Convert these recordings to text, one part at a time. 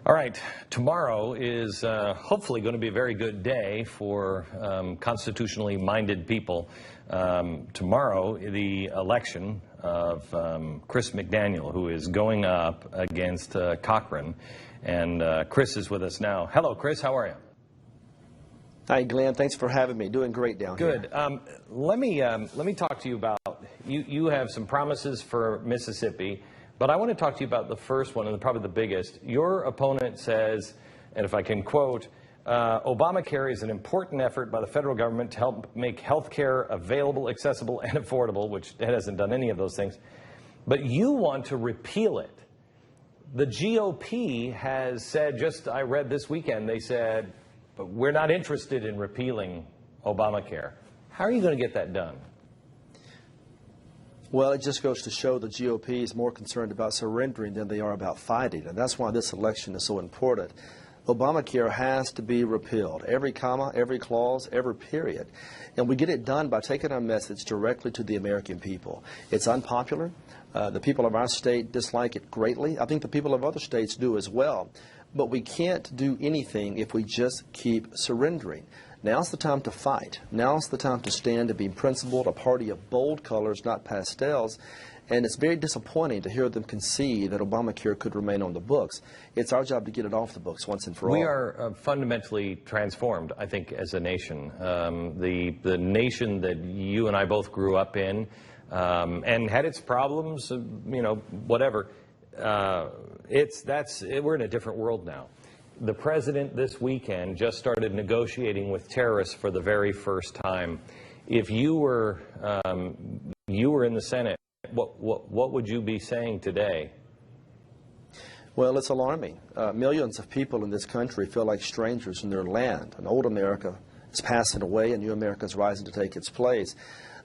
All right, tomorrow is hopefully going to be a very good day for constitutionally minded people. Tomorrow, the election of Chris McDaniel, who is going up against Cochran. And Chris is with us now. Hello, Chris. How are you? Hi, Glenn. Thanks for having me. Doing great down here. Good. Let me talk to you about, you have some promises for Mississippi. But I want to talk to you about the first one, and probably the biggest. Your opponent says, and if I can quote, Obamacare is an important effort by the federal government to help make health care available, accessible, and affordable, which it hasn't done any of those things. But you want to repeal it. The GOP has said, I read this weekend, they said, but we're not interested in repealing Obamacare. How are you going to get that done? Well, it just goes to show the GOP is more concerned about surrendering than they are about fighting, and that's why this election is so important. Obamacare has to be repealed, every comma, every clause, every period. And we get it done by taking our message directly to the American people. It's unpopular. The people of our state dislike it greatly. I think the people of other states do as well. But we can't do anything if we just keep surrendering. Now's the time to fight. Now's the time to stand and be principled, a party of bold colors, not pastels. And it's very disappointing to hear them concede that Obamacare could remain on the books. It's our job to get it off the books once and for all. We are fundamentally transformed, I think, as a nation. The nation that you and I both grew up in and had its problems, whatever. We're in a different world now. The president this weekend just started negotiating with terrorists for the very first time. If you were in the Senate, what would you be saying today? Well, it's alarming. Millions of people in this country feel like strangers in their land. An old America is passing away, and new America is rising to take its place.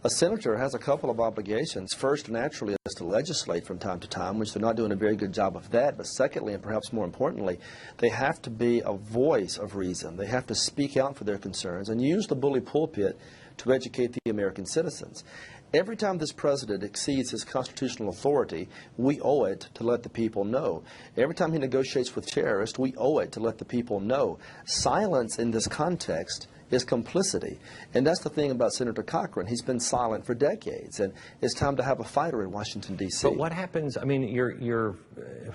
A senator has a couple of obligations. First, naturally, is to legislate from time to time, which they're not doing a very good job of that. But secondly, and perhaps more importantly, they have to be a voice of reason. They have to speak out for their concerns and use the bully pulpit to educate the American citizens. Every time this president exceeds his constitutional authority, we owe it to let the people know. Every time he negotiates with terrorists, we owe it to let the people know. Silence in this context is complicity. And that's the thing about Senator Cochran. He's been silent for decades, and it's time to have a fighter in Washington, D.C. But what happens,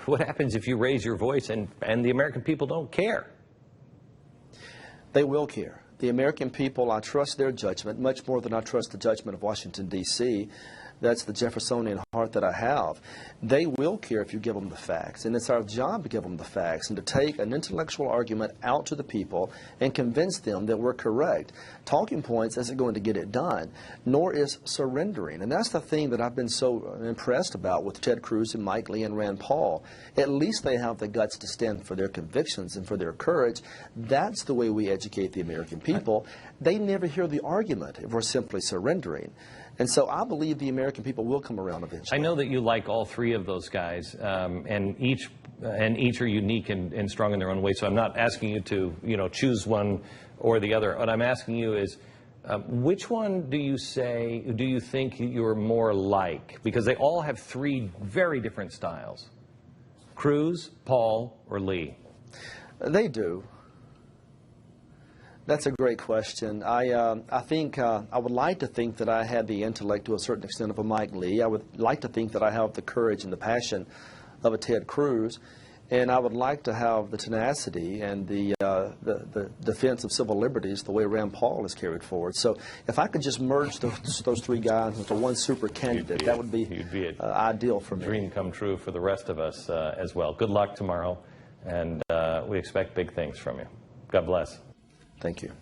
what happens if you raise your voice and the American people don't care? They will care. The American people, I trust their judgment much more than I trust the judgment of Washington, D.C. That's the Jeffersonian heart that I have. They will care if you give them the facts, and it's our job to give them the facts and to take an intellectual argument out to the people and convince them that we're correct. Talking points isn't going to get it done, nor is surrendering. And that's the thing that I've been so impressed about with Ted Cruz and Mike Lee and Rand Paul. At least they have the guts to stand for their convictions and for their courage. That's the way we educate the American people. They never hear the argument if we're simply surrendering. And so I believe the American people will come around eventually. I know that you like all three of those guys, and each are unique and strong in their own way. So I'm not asking you to, choose one or the other. What I'm asking you is, which one do you think you're more like? Because they all have three very different styles. Cruz, Paul, or Lee? They do. That's a great question. I think I would like to think that I had the intellect to a certain extent of a Mike Lee. I would like to think that I have the courage and the passion of a Ted Cruz. And I would like to have the tenacity and the defense of civil liberties the way Rand Paul is carried forward. So if I could just merge those three guys into one super candidate, that would be ideal for me. Dream come true for the rest of us as well. Good luck tomorrow, and we expect big things from you. God bless. Thank you.